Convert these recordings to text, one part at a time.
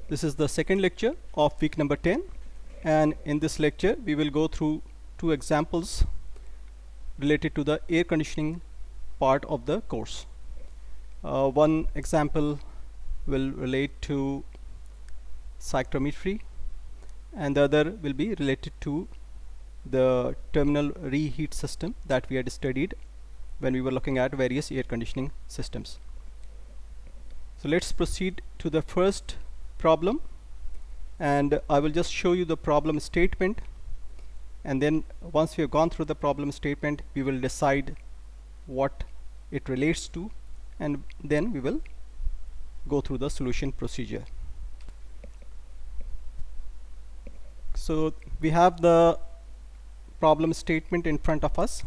This is the second lecture of week number 10, and in this lecture we will go through two examples related to the air conditioning part of the course. One example will relate to cyclometry and the other will be related to the terminal reheat system that we had studied when we were looking at various air conditioning systems. So let's proceed to the first problem, and I will just show you the problem statement, and then once we have gone through the problem statement we will decide what it relates to, and then we will go through the solution procedure. So we have the problem statement in front of us,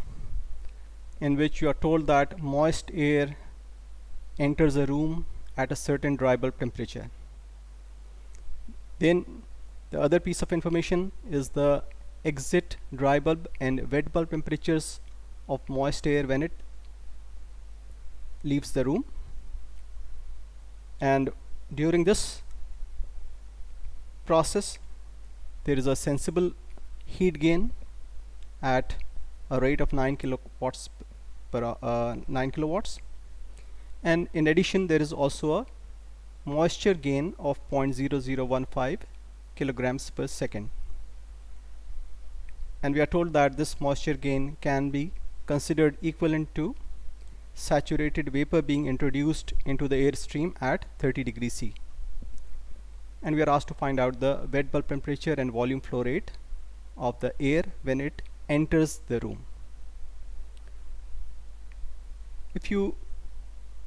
in which you are told that moist air enters a room at a certain dry bulb temperature. Then the other piece of information is the exit dry bulb and wet bulb temperatures of moist air when it leaves the room, and during this process there is a sensible heat gain at a rate of 9 kilowatts, and in addition there is also a moisture gain of 0.0015 kilograms per second, and we are told that this moisture gain can be considered equivalent to saturated vapor being introduced into the air stream at 30 degrees C, and we are asked to find out the wet bulb temperature and volume flow rate of the air when it enters the room. If you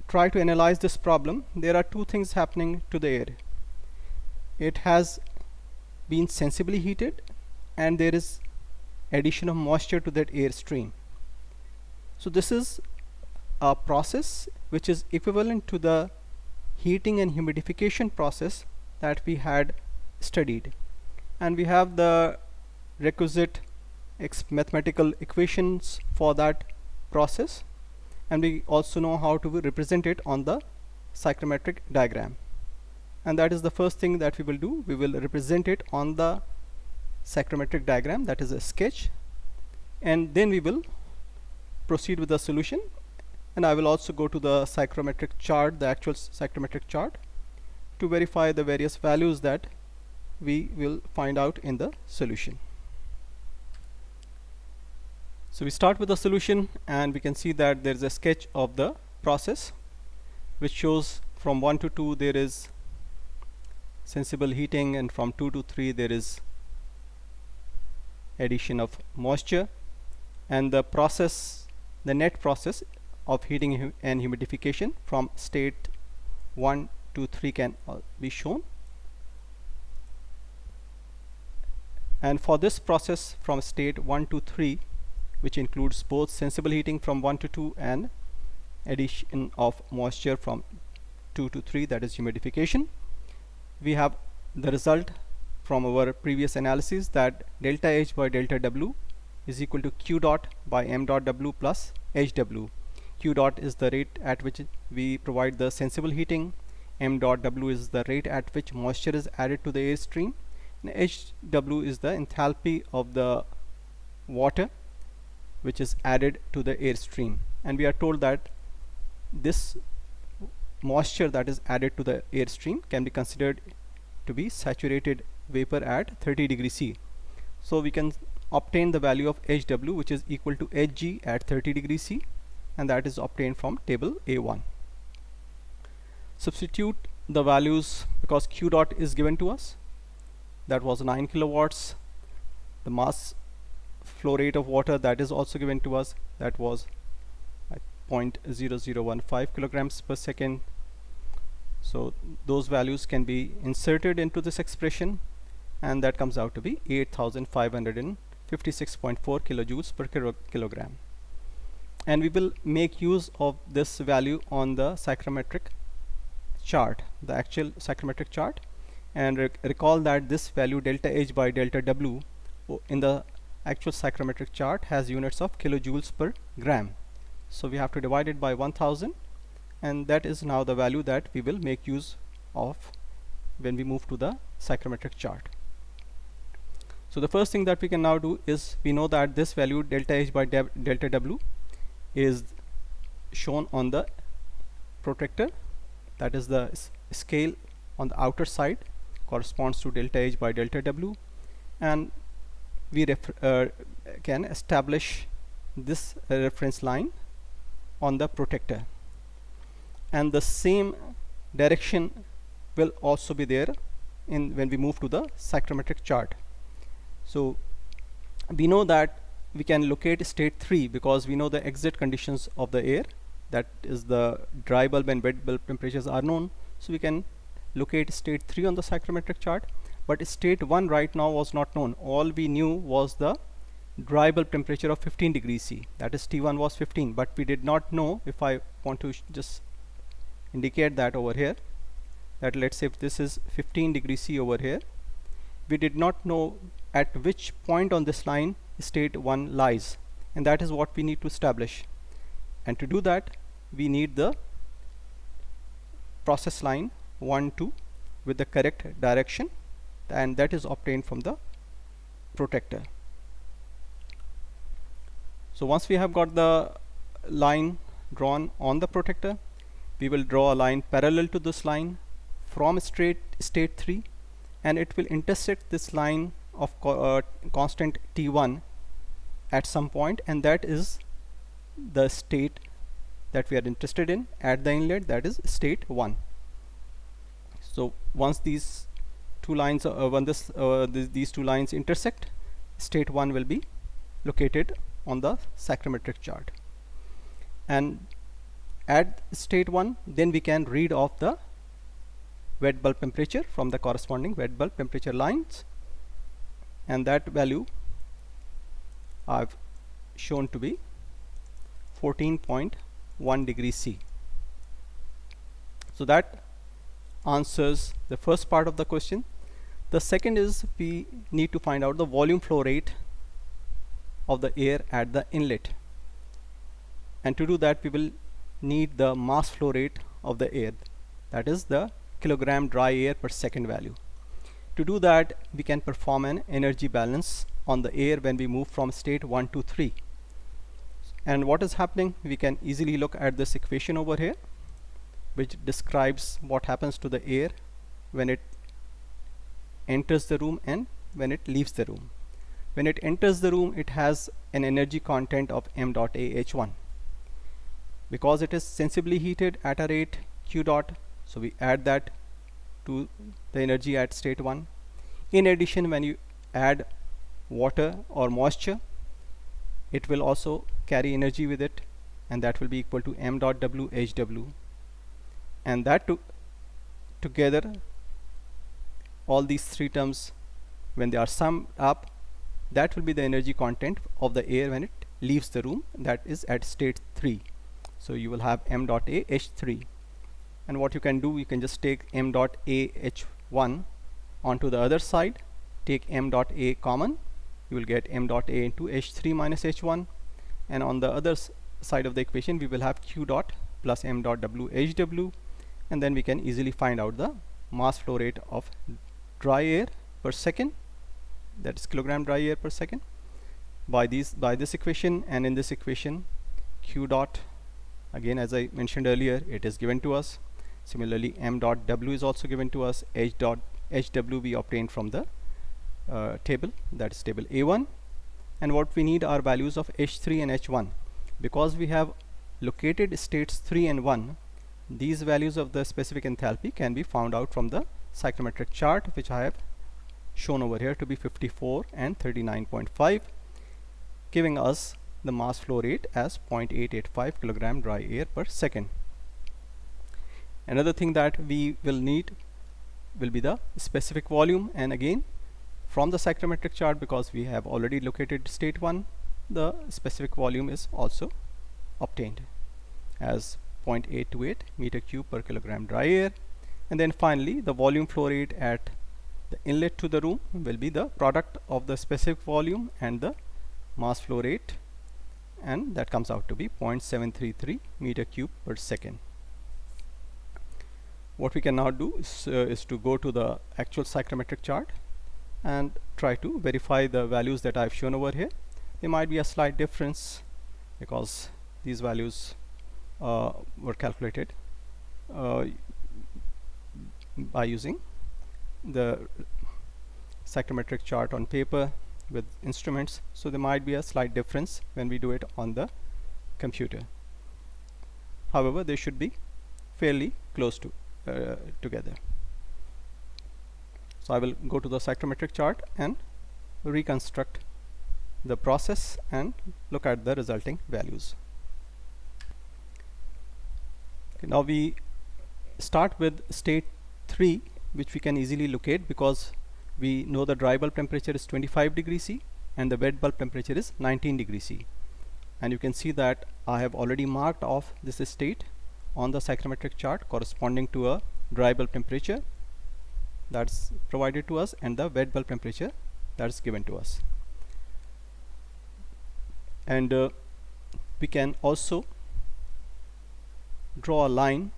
try to analyze this problem, there are two things happening to the air. It has been sensibly heated and there is addition of moisture to that air stream. So this is a process which is equivalent to the heating and humidification process that we had studied, and we have the requisite mathematical equations for that process, and we also know how to represent it on the cyclometric diagram, and that is the first thing that we will do. We will represent it on the cyclometric diagram, that is a sketch, and then we will proceed with the solution, and I will also go to the psychrometric chart, the actual psychrometric chart, to verify the various values that we will find out in the solution. So we start with the solution, and we can see that there is a sketch of the process which shows from 1 to 2 there is sensible heating, and from 2 to 3 there is addition of moisture, and the process, the net process of heating and humidification from state 1 to 3 can be shown. And for this process from state 1 to 3, which includes both sensible heating from 1 to 2 and addition of moisture from 2 to 3, that is humidification, we have the result from our previous analysis that delta H by delta W is equal to Q dot by M dot W plus HW. Q dot is the rate at which we provide the sensible heating, M dot W is the rate at which moisture is added to the air stream, and HW is the enthalpy of the water which is added to the air stream, and we are told that this moisture that is added to the air stream can be considered to be saturated vapor at 30 degrees C. So we can obtain the value of HW, which is equal to Hg at 30 degrees C, and that is obtained from table A1. Substitute the values, because Q dot is given to us, that was 9 kilowatts. The mass flow rate of water, that is also given to us, that was 0.0015 kilograms per second. So those values can be inserted into this expression, and that comes out to be 8556.4 kilojoules per kilogram. And we will make use of this value on the psychrometric chart, the actual psychrometric chart, and recall that this value delta H by delta W in the actual psychrometric chart has units of kilojoules per gram. So we have to divide it by 1000, and that is now the value that we will make use of when we move to the psychrometric chart. So the first thing that we can now do is, we know that this value delta H by delta W is shown on the protractor, that is the scale on the outer side corresponds to delta H by delta W, and we can establish this reference line on the protractor, and the same direction will also be there in when we move to the psychrometric chart. So we know that we can locate state 3 because we know the exit conditions of the air, that is the dry bulb and wet bulb temperatures are known, so we can locate state 3 on the psychrometric chart. But state 1 right now was not known. All we knew was the dry bulb temperature of 15 degrees C, that is T1 was 15, but we did not know, if I want to just indicate that over here, that let's say if this is 15 degrees C over here, we did not know at which point on this line state 1 lies, and that is what we need to establish. And to do that, we need the process line 1, 2 with the correct direction, and that is obtained from the protractor. So once we have got the line drawn on the protractor, we will draw a line parallel to this line from state 3, and it will intersect this line of constant T1 at some point, and that is the state that we are interested in at the inlet, that is state 1. So once these two lines these two lines intersect, state 1 will be located on the psychrometric chart, and at state 1 then we can read off the wet bulb temperature from the corresponding wet bulb temperature lines, and that value I've shown to be 14.1 degrees C. So that answers the first part of the question. The second is, we need to find out the volume flow rate of the air at the inlet, and to do that we will need the mass flow rate of the air, that is the kilogram dry air per second value. To do that, we can perform an energy balance on the air when we move from state 1 to 3. And what is happening, we can easily look at this equation over here, which describes what happens to the air when it enters the room and when it leaves the room. When it enters the room, it has an energy content of m dot a h1. Because it is sensibly heated at a rate q dot, so we add that to the energy at state 1. In addition, when you add water or moisture, it will also carry energy with it, and that will be equal to m dot w hw, and that together, all these three terms, when they are summed up, that will be the energy content of the air when it leaves the room, that is at state 3. So you will have m dot a h3, and what you can do, you can just take m dot a h1 onto the other side, take m dot a common, you will get m dot a into h3 minus h1, and on the other side of the equation we will have q dot plus m dot w hw, and then we can easily find out the mass flow rate of dry air per second, that is kilogram dry air per second, by this equation. And in this equation, q dot, again as I mentioned earlier, it is given to us. Similarly, m dot w is also given to us. H dot hw we obtained from the table, that is table A1. And what we need are values of h3 and h1. Because we have located states 3 and 1, these values of the specific enthalpy can be found out from the psychrometric chart, which I have shown over here to be 54 and 39.5, giving us the mass flow rate as 0.885 kilogram dry air per second. Another thing that we will need will be the specific volume, and again from the psychrometric chart, because we have already located state 1, the specific volume is also obtained as 0.828 meter cube per kilogram dry air. And then finally, the volume flow rate at the inlet to the room will be the product of the specific volume and the mass flow rate, and that comes out to be 0.733 meter cube per second. what we can now do is to go to the actual psychrometric chart and try to verify the values that I've shown over here. There might be a slight difference because these values were calculated by using the psychrometric chart on paper with instruments, so there might be a slight difference when we do it on the computer. However, they should be fairly close to together. So I will go to the psychrometric chart and reconstruct the process and look at the resulting values. Okay, now we start with state 3, which we can easily locate because we know the dry bulb temperature is 25 degrees C and the wet bulb temperature is 19 degrees C. And you can see that I have already marked off this state on the psychrometric chart corresponding to a dry bulb temperature that's provided to us and the wet bulb temperature that's given to us. And we can also draw a line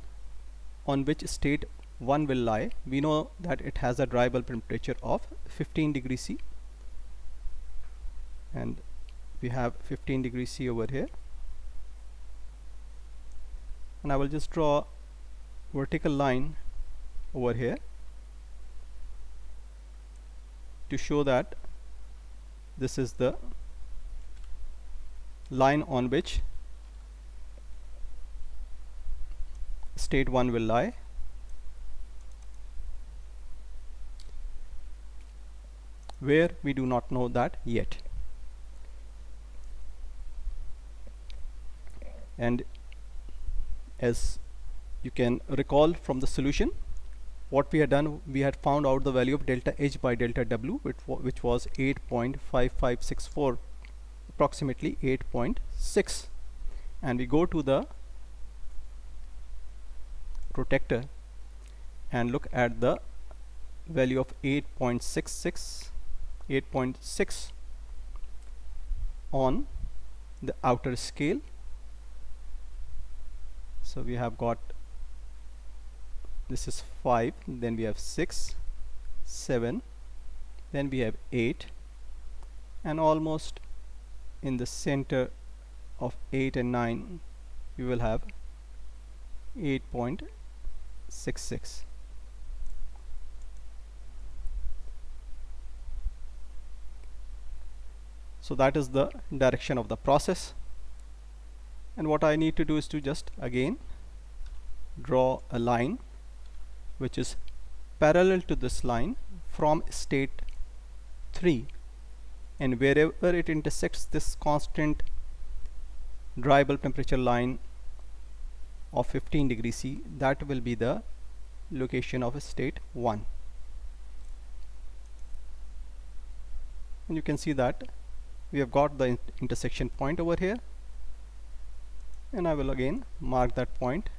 on which state 1 will lie. We know that it has a dry bulb temperature of 15 degrees C, and we have 15 degrees C over here, and I will just draw a vertical line over here to show that this is the line on which state 1 will lie. Where we do not know that yet. And as you can recall from the solution, what we had done, we had found out the value of delta H by delta W, which was 8.5564, approximately 8.6, and we go to the protector and look at the value of 8.6 on the outer scale. So we have got, this is 5, then we have 6, 7, then we have 8, and almost in the center of 8 and 9 we will have 8.66. So that is the direction of the process, and what I need to do is to just again draw a line which is parallel to this line from state 3, and wherever it intersects this constant dry bulb temperature line of 15 degrees C, that will be the location of state 1. And you can see that we have got the intersection point over here, and I will again mark that point.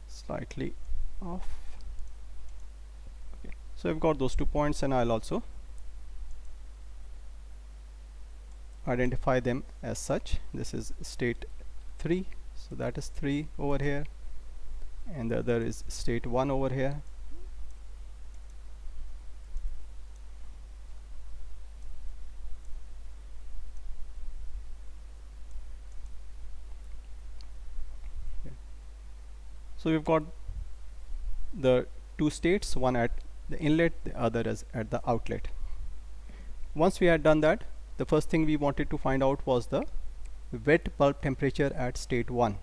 Slightly off. Okay, so I've got those 2 points, and I'll also identify them as such. This is state 3, so that is 3 over here, and the other is state 1 over here. Okay. So we've got the 2 states, one at the inlet, the other is at the outlet. Once we had done that, the first thing we wanted to find out was the wet bulb temperature at state 1,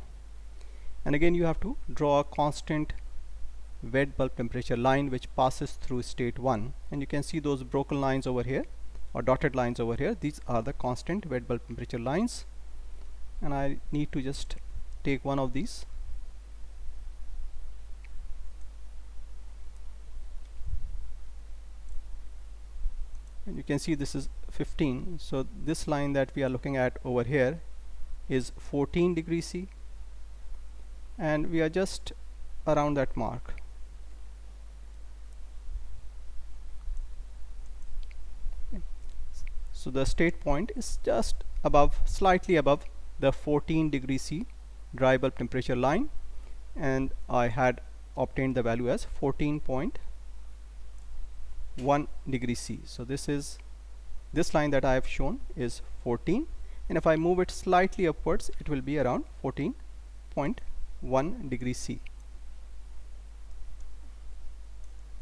and again you have to draw a constant wet bulb temperature line which passes through state 1, and you can see those broken lines over here or dotted lines over here. These are the constant wet bulb temperature lines, and I need to just take one of these and you can see this is 15. So this line that we are looking at over here is 14 degrees C, and we are just around that mark. So the state point is just above, slightly above the 14 degree C dry bulb temperature line, and I had obtained the value as 14.1 degree C. So this line that I have shown is 14, and if I move it slightly upwards, it will be around 14.1 degree C.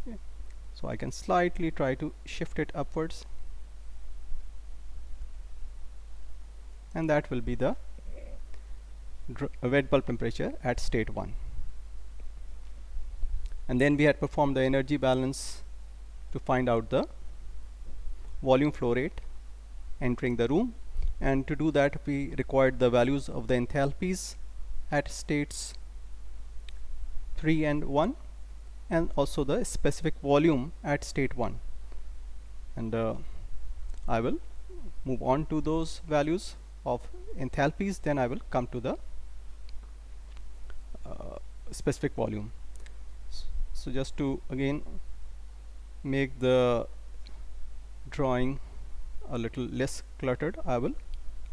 Okay. So I can slightly try to shift it upwards, and that will be the wet bulb temperature at state 1. And then we had performed the energy balance to find out the volume flow rate entering the room, and to do that we required the values of the enthalpies at states 3 and 1, and also the specific volume at state 1. And I will move on to those values of enthalpies, then I will come to the specific volume. So just to again make the drawing a little less cluttered, I will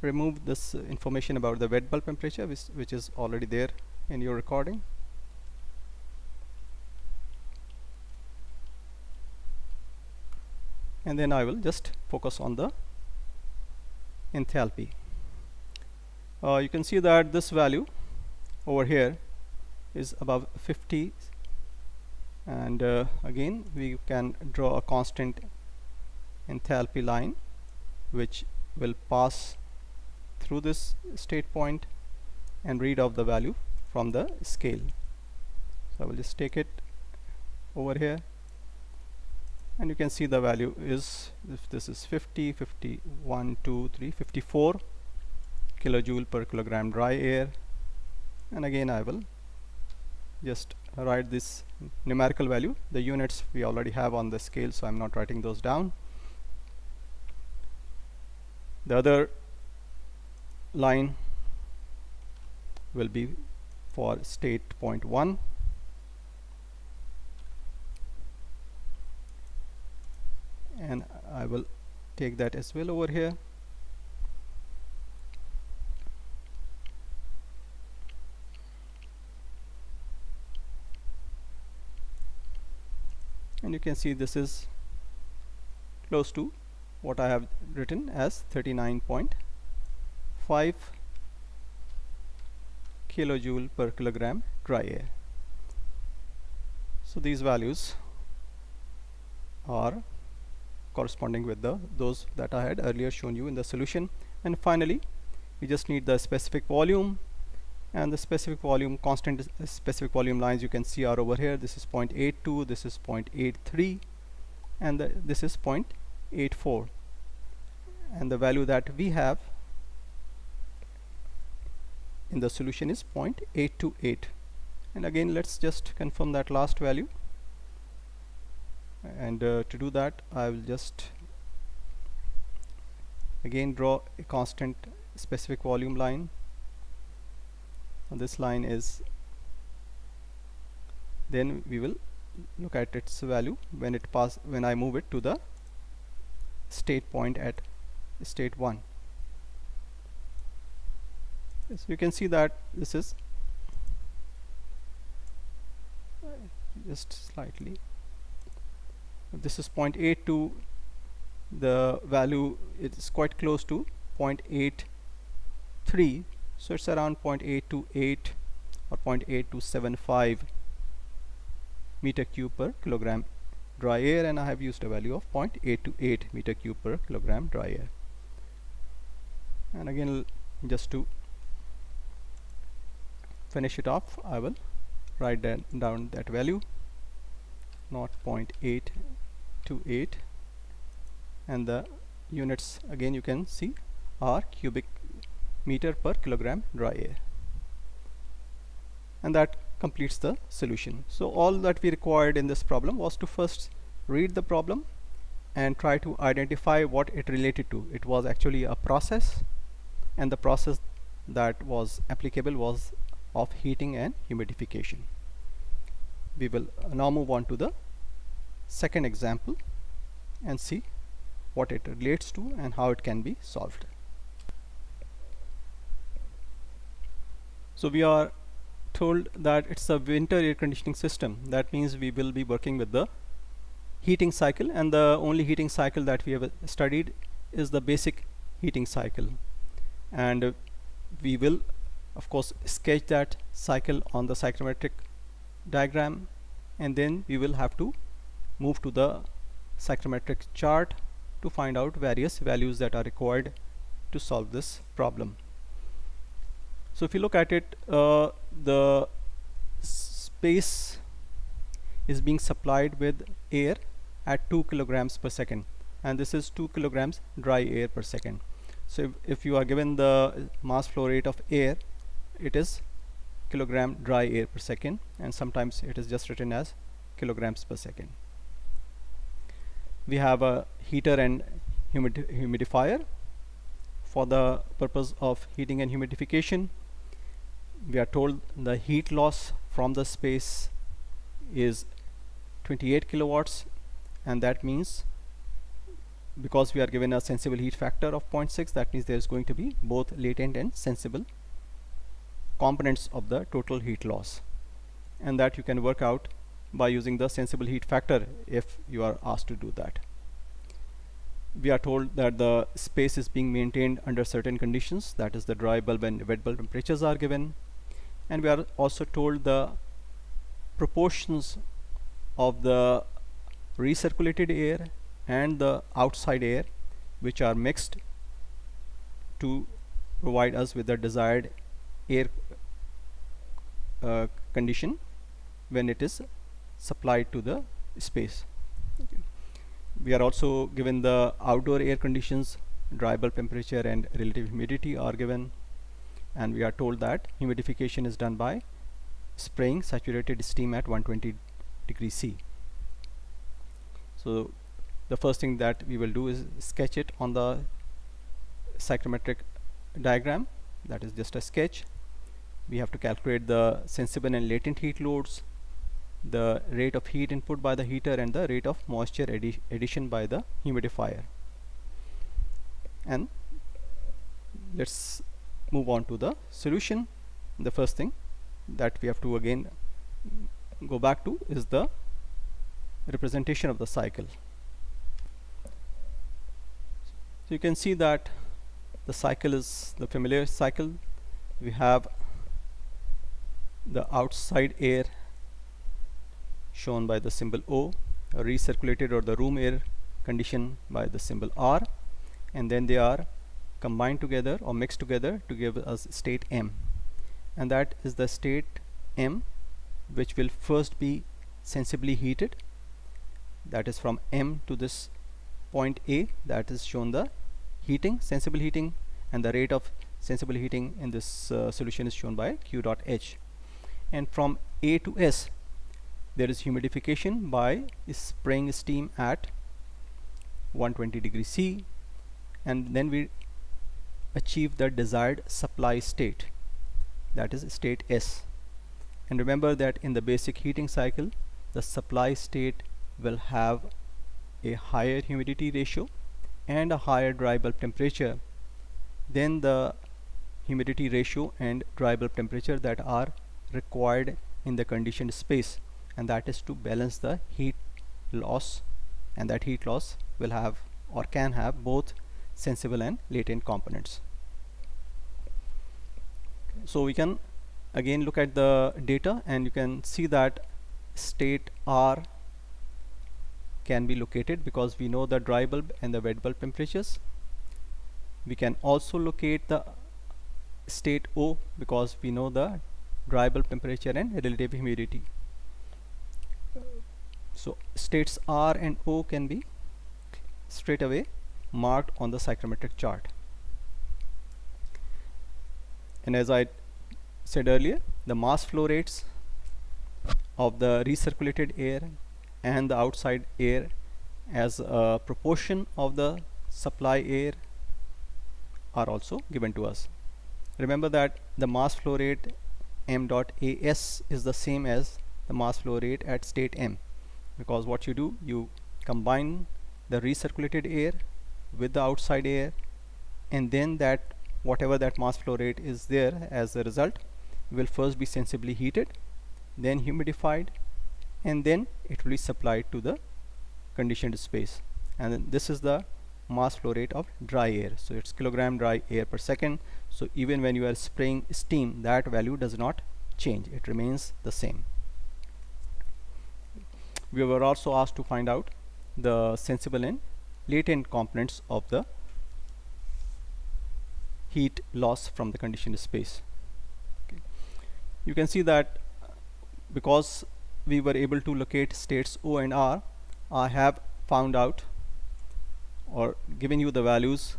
remove this information about the wet bulb temperature, which is already there in your recording. And then I will just focus on the enthalpy. You can see that this value over here is above 50, and again we can draw a constant enthalpy line which will pass through this state point and read off the value from the scale. So I will just take it over here, and you can see the value is, if this is 50, 51, 2, 3, 54 kilojoule per kilogram dry air. And again I will just write this numerical value. The units we already have on the scale, so I'm not writing those down. The other line will be for state point 1, and I will take that as well over here. And you can see this is close to what I have written as 39.5 kilojoule per kilogram dry air. So these values are corresponding with those that I had earlier shown you in the solution. And finally we just need the specific volume, and the specific volume, constant specific volume lines you can see are over here. This is 0.82, this is 0.83, and this is 0.84, and the value that we have in the solution is 0.828. And again let's just confirm that last value, and to do that I will just again draw a constant specific volume line. This line is, then we will look at its value when I move it to the state point at state 1. So you can see that this is just slightly, this is 0.82, the value is quite close to 0.83, so it's around 0.828 or 0.8275 meter cube per kilogram dry air, and I have used a value of 0.828 meter cube per kilogram dry air. And again, just to finish it off, I will write down that value, not 0.828, and the units again you can see are cubic meter per kilogram dry air. And that completes the solution. So all that we required in this problem was to first read the problem and try to identify what it related to. It was actually a process, and the process that was applicable was of heating and humidification. We will now move on to the second example and see what it relates to and how it can be solved. So we are told that it's a winter air conditioning system. That means we will be working with the heating cycle, and the only heating cycle that we have studied is the basic heating cycle, and we will of course sketch that cycle on the psychrometric diagram, and then we will have to move to the psychrometric chart to find out various values that are required to solve this problem. So if you look at it, the space is being supplied with air at 2 kilograms per second, and this is 2 kilograms dry air per second. So if you are given the mass flow rate of air, it is kilogram dry air per second, and sometimes it is just written as kilograms per second. We have a heater and humidifier. For the purpose of heating and humidification, we are told the heat loss from the space is 28 kilowatts, and that means, because we are given a sensible heat factor of 0.6, that means there is going to be both latent and sensible components of the total heat loss, and that you can work out by using the sensible heat factor if you are asked to do that. We are told that the space is being maintained under certain conditions, that is the dry bulb and wet bulb temperatures are given, and we are also told the proportions of the recirculated air and the outside air which are mixed to provide us with the desired air condition when it is supplied to the space. We are also given the outdoor air conditions, dry bulb temperature and relative humidity are given, and we are told that humidification is done by spraying saturated steam at 120 degrees C. So the first thing that we will do is sketch it on the psychrometric diagram. That is just a sketch. We have to calculate the sensible and latent heat loads, the rate of heat input by the heater, and the rate of moisture addition by the humidifier. And let's move on to the solution. The first thing that we have to again go back to is the representation of the cycle. So you can see that the cycle is the familiar cycle. We have the outside air shown by the symbol O, recirculated or the room air condition by the symbol R, and then they are combined together or mixed together to give us state M, and that is the state M which will first be sensibly heated. That is from M to this point A, that is shown the heating, sensible heating, and the rate of sensible heating in this solution is shown by Q dot H. And from A to S, there is humidification by spraying steam at 120 degrees C, and then we achieve the desired supply state, that is state S. And remember that in the basic heating cycle, the supply state will have a higher humidity ratio and a higher dry bulb temperature than the humidity ratio and dry bulb temperature that are required in the conditioned space, and that is to balance the heat loss, and that heat loss will have or can have both sensible and latent components. So we can again look at the data, and you can see that state R can be located because we know the dry bulb and the wet bulb temperatures. We can also locate the state O because we know the dry bulb temperature and relative humidity. So states R and O can be straight away marked on the psychrometric chart. And as I said earlier, the mass flow rates of the recirculated air and the outside air as a proportion of the supply air are also given to us. Remember that the mass flow rate m dot as is the same as the mass flow rate at state M, because what you do, you combine the recirculated air with the outside air, and then that whatever that mass flow rate is there as a result will first be sensibly heated, then humidified, and then it will be supplied to the conditioned space. And then this is the mass flow rate of dry air, so it's kilogram dry air per second. So even when you are spraying steam, that value does not change, it remains the same. We were also asked to find out the sensible and latent components of the heat loss from the conditioned space. Okay. You can see that because we were able to locate states O and R, I have found out or given you the values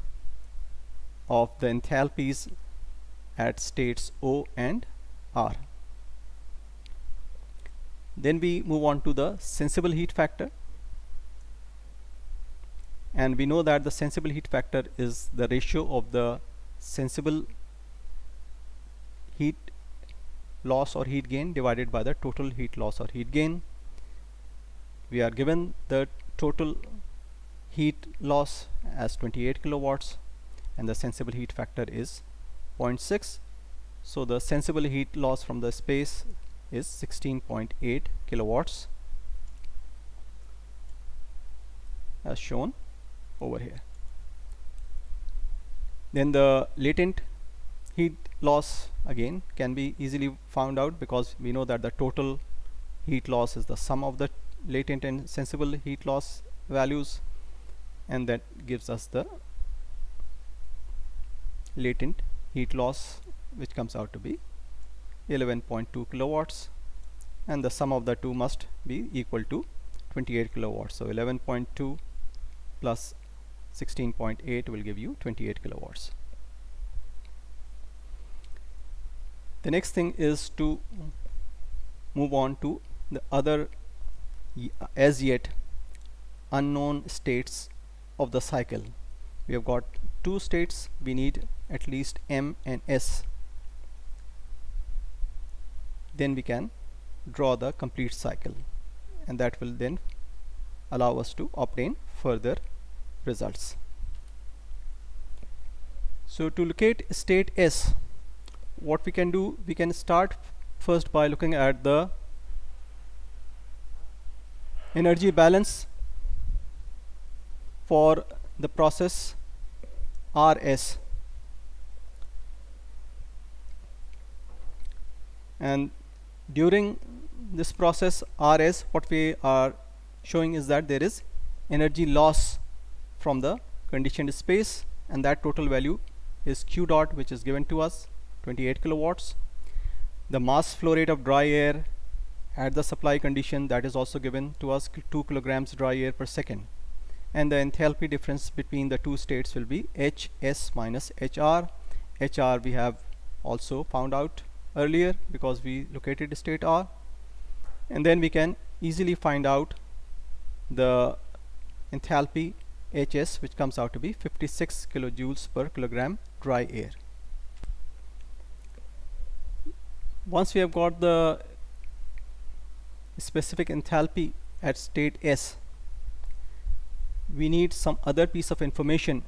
of the enthalpies at states O and R. Then we move on to the sensible heat factor, and we know that the sensible heat factor is the ratio of the sensible heat loss or heat gain divided by the total heat loss or heat gain. We are given the total heat loss as 28 kilowatts and the sensible heat factor is 0.6. So the sensible heat loss from the space is 16.8 kilowatts as shown over here. Then the latent heat loss again can be easily found out, because we know that the total heat loss is the sum of the latent and sensible heat loss values, and that gives us the latent heat loss, which comes out to be 11.2 kilowatts, and the sum of the two must be equal to 28 kilowatts. So 11.2 plus 16.8 will give you 28 kilowatts. The next thing is to move on to the other as yet unknown states of the cycle. We have got two states, we need at least M and S. Then we can draw the complete cycle, and that will then allow us to obtain further results. So to locate state S, what we can do, we can start first by looking at the energy balance for the process RS, and during this process RS, what we are showing is that there is energy loss from the conditioned space, and that total value is Q dot, which is given to us 28 kilowatts. The mass flow rate of dry air at the supply condition, that is also given to us 2 kilograms dry air per second, and the enthalpy difference between the two states will be HS minus HR. HR we have also found out earlier because we located state R, and then we can easily find out the enthalpy HS, which comes out to be 56 kilojoules per kilogram dry air. Once we have got the specific enthalpy at state S, we need some other piece of information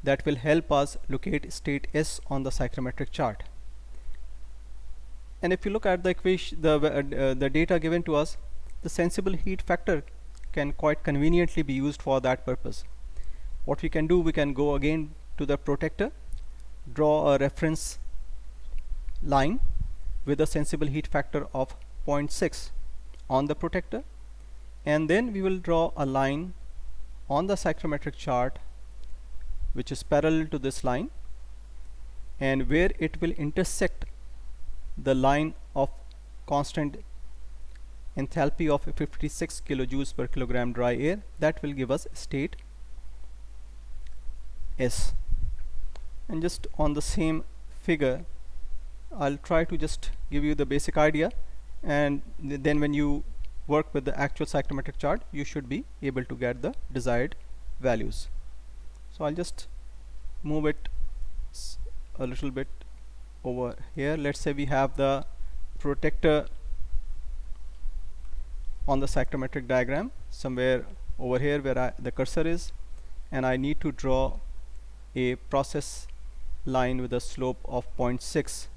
that will help us locate state S on the psychrometric chart. And if you look at the equation, the data given to us, the sensible heat factor can quite conveniently be used for that purpose. What we can do, we can go again to the protector, draw a reference line with a sensible heat factor of 0.6 on the protector, and then we will draw a line on the psychrometric chart which is parallel to this line, and where it will intersect the line of constant enthalpy of 56 kilojoules per kilogram dry air, that will give us state S. And just on the same figure, I'll try to just give you the basic idea, and then when you work with the actual psychrometric chart, you should be able to get the desired values. So I'll just move it a little bit over here. Let's say we have the protector on the psychrometric diagram somewhere over here where the cursor is, and I need to draw a process line with a slope of 0.6.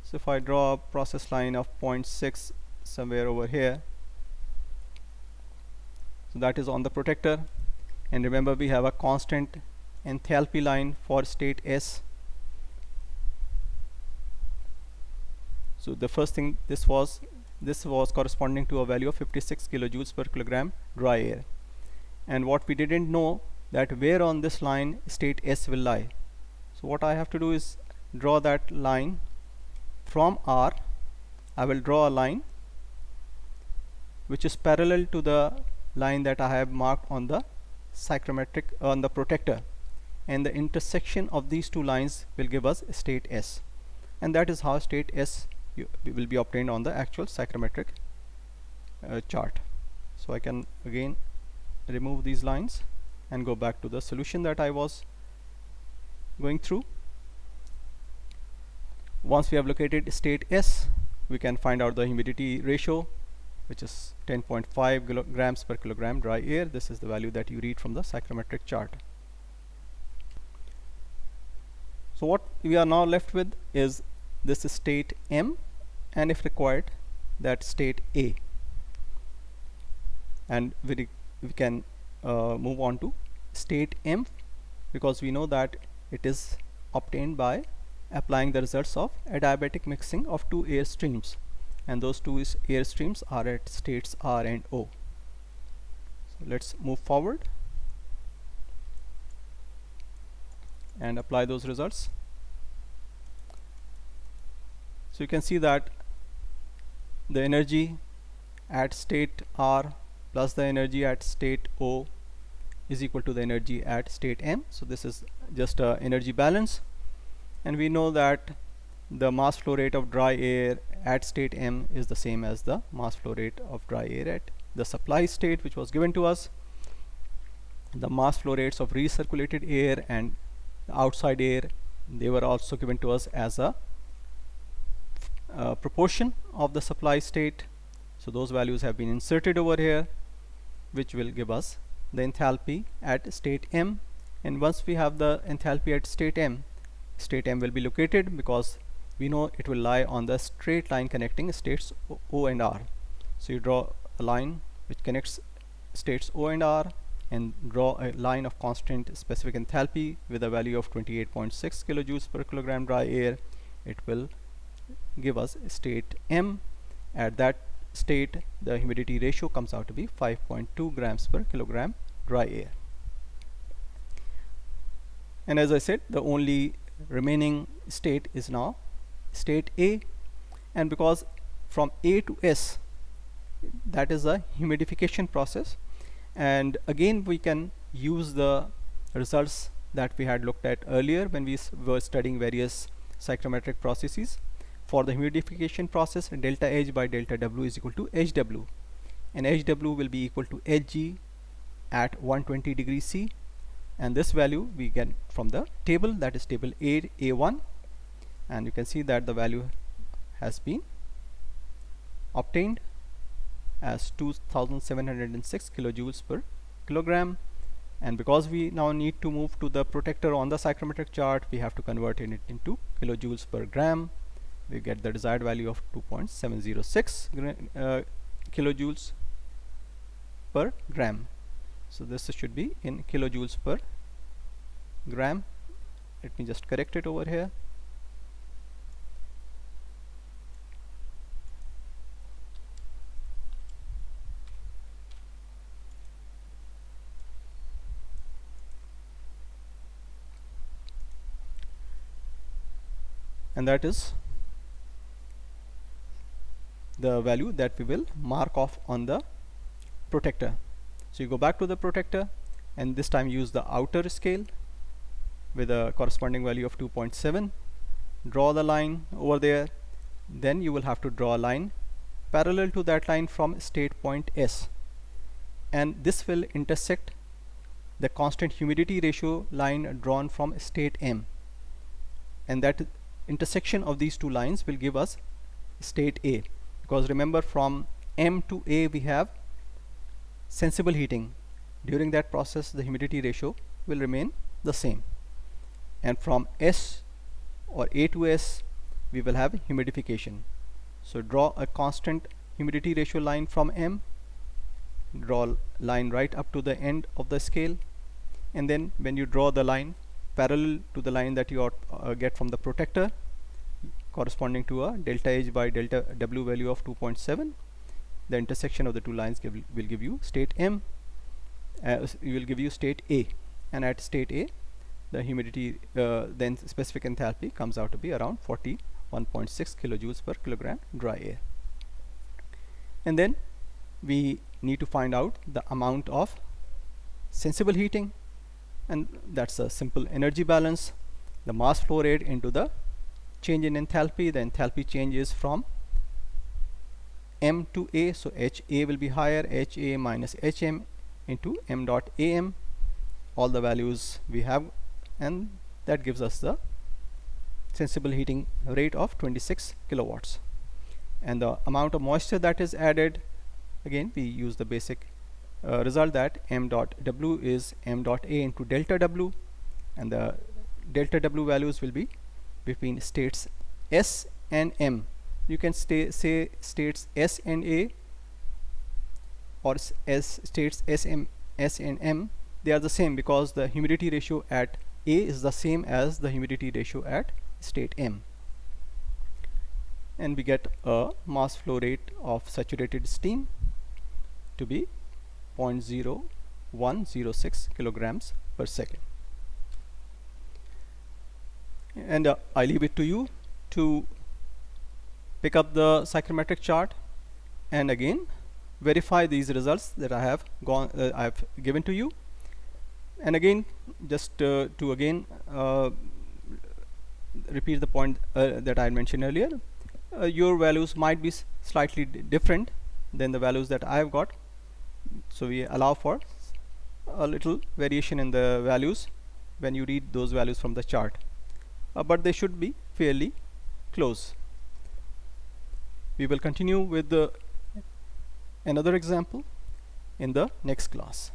So if I draw a process line of 0.6 somewhere over here, so that is on the protector, and remember we have a constant enthalpy line for state S. So the first thing, this was corresponding to a value of 56 kilojoules per kilogram dry air, and what we didn't know that where on this line state S will lie. So what I have to do is draw that line from R. I will draw a line which is parallel to the line that I have marked on the psychrometric on the protector, and the intersection of these two lines will give us state S, and that is how state S will be obtained on the actual psychrometric chart. So I can again remove these lines and go back to the solution that I was going through. Once we have located state S, we can find out the humidity ratio, which is 10.5 grams per kilogram dry air. This is the value that you read from the psychrometric chart. So what we are now left with is this is state M, and if required that state A, and we can move on to state M, because we know that it is obtained by applying the results of adiabatic mixing of two air streams, and those two air streams are at states R and O. So let's move forward and apply those results. So you can see that the energy at state R plus the energy at state O is equal to the energy at state M. So this is just a energy balance, and we know that the mass flow rate of dry air at state M is the same as the mass flow rate of dry air at the supply state, which was given to us. The mass flow rates of recirculated air and the outside air, they were also given to us as a proportion of the supply state. So those values have been inserted over here, which will give us the enthalpy at state M. And once we have the enthalpy at state M will be located, because we know it will lie on the straight line connecting states O and R. So you draw a line which connects states O and R, and draw a line of constant specific enthalpy with a value of 28.6 kilojoules per kilogram dry air. It will give us state M. At that state, the humidity ratio comes out to be 5.2 grams per kilogram dry air. And as I said, the only remaining state is now state A, and because from A to S, that is a humidification process, and again we can use the results that we had looked at earlier when we were studying various psychrometric processes. For the humidification process, delta H by delta W is equal to HW, and HW will be equal to Hg at 120 degrees C, and this value we get from the table, that is table A1, and you can see that the value has been obtained as 2706 kilojoules per kilogram. And because we now need to move to the protector on the psychrometric chart, we have to convert it into kilojoules per gram. We get the desired value of 2.706 kilojoules per gram. So this should be in kilojoules per gram. Let me just correct it over here. And that is the value that we will mark off on the protector. So you go back to the protector, and this time use the outer scale with a corresponding value of 2.7. Draw the line over there. Then you will have to draw a line parallel to that line from state point S, and this will intersect the constant humidity ratio line drawn from state M, and that intersection of these two lines will give us state A, because remember from M to A we have sensible heating, During that process, the humidity ratio will remain the same. And from S or A to S, we will have humidification. So draw a constant humidity ratio line from M, draw a line right up to the end of the scale, and then when you draw the line parallel to the line that you get from the protector, corresponding to a delta H by delta W value of 2.7, the intersection of the two lines will give you state M, will give you state A, and at state A the humidity, then specific enthalpy comes out to be around 41.6 kilojoules per kilogram dry air. And then we need to find out the amount of sensible heating, and that's a simple energy balance. The mass flow rate into the change in enthalpy. The enthalpy changes from M to A, so HA will be higher, HA minus HM into M dot AM, all the values we have, and that gives us the sensible heating rate of 26 kilowatts. And the amount of moisture that is added, again we use the basic result that M dot W is M dot A into delta W, and the delta W values will be between states S and M. You can say states S and A, or states S and M. They are the same because the humidity ratio at A is the same as the humidity ratio at state M, and we get a mass flow rate of saturated steam to be 0.0106 kilograms per second. And I leave it to you to pick up the psychrometric chart and again verify these results that I have given to you. And again, just to again repeat the point that I mentioned earlier, your values might be slightly different than the values that I have got, so we allow for a little variation in the values when you read those values from the chart, but they should be fairly close. We will continue with another example in the next class.